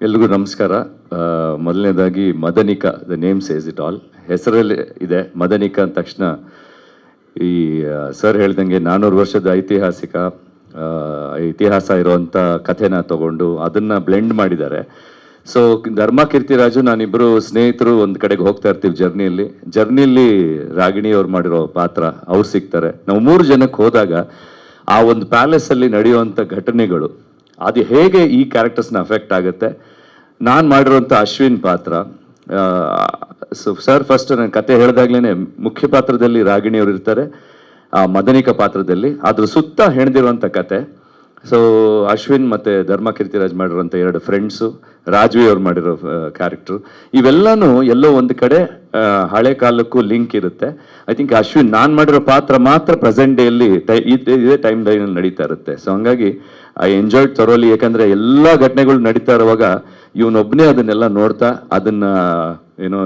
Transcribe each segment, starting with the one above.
ಎಲ್ರಿಗೂ ನಮಸ್ಕಾರ. ಮೊದಲನೇದಾಗಿ Madanika, the name says it all. ಹೆಸರಲ್ಲಿ ಇದೆ ಮದನಿಕಾ ಅಂದ ತಕ್ಷಣ ಈ ಸರ್ ಹೇಳ್ದಂಗೆ 400 ವರ್ಷದ ಇತಿಹಾಸ ಇರುವಂಥ ಕಥೆನ ತಗೊಂಡು ಅದನ್ನು ಬ್ಲೆಂಡ್ ಮಾಡಿದ್ದಾರೆ. ಸೊ ಧರ್ಮ ಕೀರ್ತಿರಾಜು ನಾನಿಬ್ಬರು ಸ್ನೇಹಿತರು ಒಂದು ಕಡೆಗೆ ಹೋಗ್ತಾ ಇರ್ತೀವಿ ಜರ್ನಿಯಲ್ಲಿ ರಾಗಿಣಿ ಅವ್ರು ಮಾಡಿರೋ ಪಾತ್ರ ಅವ್ರು ಸಿಗ್ತಾರೆ. ನಾವು 3 ಜನಕ್ಕೆ ಹೋದಾಗ ಆ ಒಂದು ಪ್ಯಾಲೇಸಲ್ಲಿ ನಡೆಯುವಂಥ ಘಟನೆಗಳು ಅದು ಹೇಗೆ ಈ ಕ್ಯಾರೆಕ್ಟರ್ಸ್ನ ಅಫೆಕ್ಟ್ ಆಗುತ್ತೆ. ನಾನು ಮಾಡಿರೋಂಥ ಅಶ್ವಿನ್ ಪಾತ್ರ, ಸರ್ ಫಸ್ಟ್ ನನ್ನ ಕತೆ ಹೇಳಿದಾಗ್ಲೇ ಮುಖ್ಯ ಪಾತ್ರದಲ್ಲಿ ರಾಗಿಣಿಯವರು ಇರ್ತಾರೆ, ಆ ಮದನಿಕ ಪಾತ್ರದಲ್ಲಿ ಅದ್ರ ಸುತ್ತ ಹೆಣೆದಿರುವಂಥ ಕತೆ. ಸೊ ಅಶ್ವಿನ್ ಮತ್ತು ಧರ್ಮ ಕೀರ್ತಿರಾಜ್ ಮಾಡಿರೋಂಥ 2 ಫ್ರೆಂಡ್ಸು, ರಾಜ್ವಿ ಅವ್ರು ಮಾಡಿರೋ ಕ್ಯಾರೆಕ್ಟ್ರು, ಇವೆಲ್ಲನೂ ಎಲ್ಲೋ ಒಂದು ಕಡೆ ಹಳೆ ಕಾಲಕ್ಕೂ ಲಿಂಕ್ ಇರುತ್ತೆ. ಐ ಥಿಂಕ್ ಅಶ್ವಿನ್ ನಾನು ಮಾಡಿರೋ ಪಾತ್ರ ಮಾತ್ರ ಪ್ರೆಸೆಂಟ್ ಡೇಯಲ್ಲಿ ಇದೇ ಟೈಮ್ ಲೈನಲ್ಲಿ ನಡೀತಾ ಇರುತ್ತೆ. ಸೊ ಹಂಗಾಗಿ ಐ ಎಂಜಾಯ್ಡ್ ಥರೋಲಿ. ಯಾಕಂದರೆ ಎಲ್ಲ ಘಟನೆಗಳು ನಡೀತಾ ಇರುವಾಗ ಇವನೊಬ್ಬನೇ ಅದನ್ನೆಲ್ಲ ನೋಡ್ತಾ ಅದನ್ನು ಏನೋ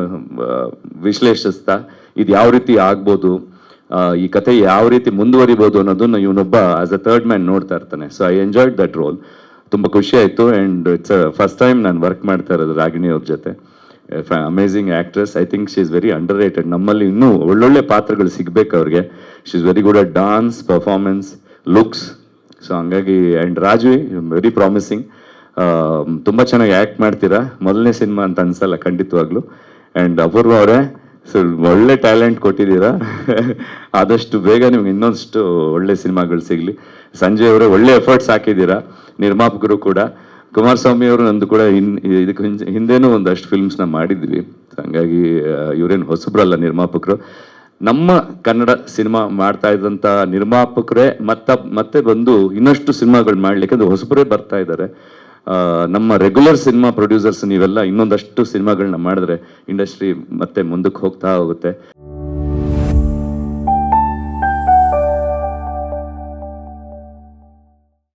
ವಿಶ್ಲೇಷಿಸ್ತಾ ಇದು ಯಾವ ರೀತಿ ಆಗ್ಬೋದು, ಈ ಕತೆ ಯಾವ ರೀತಿ ಮುಂದುವರಿಬೋದು ಅನ್ನೋದನ್ನ ಇವನೊಬ್ಬ ಆಸ್ ಅ ಥರ್ಡ್ ಮ್ಯಾನ್ ನೋಡ್ತಾ ಇರ್ತಾನೆ. So I enjoyed that roll. ತುಂಬ ಖುಷಿ ಆಯಿತು. ಆ್ಯಂಡ್ ಇಟ್ಸ್ ಫಸ್ಟ್ ಟೈಮ್ ನಾನು ವರ್ಕ್ ಮಾಡ್ತಾ ಇರೋದು ರಾಗಿಣಿ ಅವ್ರ ಜೊತೆ. Amazing actress. I think she is very under rated. ನಮ್ಮಲ್ಲಿ ಇನ್ನೂ ಒಳ್ಳೊಳ್ಳೆ ಪಾತ್ರಗಳು ಸಿಗಬೇಕು ಅವ್ರಿಗೆ. She is very good at dance, performance, looks. So ಹಂಗಾಗಿ ಆ್ಯಂಡ್ ರಾಜ್ವಿ ವೆರಿ ಪ್ರಾಮಿಸಿಂಗ್. ತುಂಬ ಚೆನ್ನಾಗಿ ಆ್ಯಕ್ಟ್ ಮಾಡ್ತೀರಾ. ಮೊದಲನೇ ಸಿನಿಮಾ ಅಂತ ಅನ್ಸಲ್ಲ ಖಂಡಿತವಾಗ್ಲೂ. ಆ್ಯಂಡ್ ಅಪೂರ್ವ ಅವರೇ, ಸೊ ಒಳ್ಳೆ ಟ್ಯಾಲೆಂಟ್ ಕೊಟ್ಟಿದ್ದೀರಾ. ಆದಷ್ಟು ಬೇಗ ನಿಮ್ಗೆ ಇನ್ನೊಂದಷ್ಟು ಒಳ್ಳೆ ಸಿನಿಮಾಗಳು ಸಿಗಲಿ. ಸಂಜಯ್ ಅವರೇ ಒಳ್ಳೆ ಎಫರ್ಟ್ಸ್ ಹಾಕಿದ್ದೀರಾ. ನಿರ್ಮಾಪಕರು ಕೂಡ ಕುಮಾರಸ್ವಾಮಿ ಅವರು ನಂದು ಕೂಡ ಇದಕ್ಕೆ ಹಿಂದೆನೂ ಒಂದಷ್ಟು ಫಿಲ್ಮ್ಸ್ನ ಮಾಡಿದ್ವಿ. ಹಂಗಾಗಿ ಇವರೇನು ಹೊಸಬ್ರಲ್ಲ ನಿರ್ಮಾಪಕರು. ನಮ್ಮ ಕನ್ನಡ ಸಿನಿಮಾ ಮಾಡ್ತಾ ಇದ್ದಂಥ ನಿರ್ಮಾಪಕರೇ ಮತ್ತೆ ಬಂದು ಇನ್ನಷ್ಟು ಸಿನಿಮಾಗಳು ಮಾಡಲಿಕ್ಕೆ ಅದು ಹೊಸಬರೇ ಬರ್ತಾ ಇದ್ದಾರೆ. ನಮ್ಮ ರೆಗ್ಯುಲರ್ ಸಿನಿಮಾ ಪ್ರೊಡ್ಯೂಸರ್ಸ್ ನೀವೆಲ್ಲ ಇನ್ನೊಂದಷ್ಟು ಸಿನಿಮಾಗಳನ್ನ ಮಾಡಿದ್ರೆ ಇಂಡಸ್ಟ್ರಿ ಮತ್ತೆ ಮುಂದಕ್ಕೆ ಹೋಗ್ತಾ ಹೋಗುತ್ತೆ.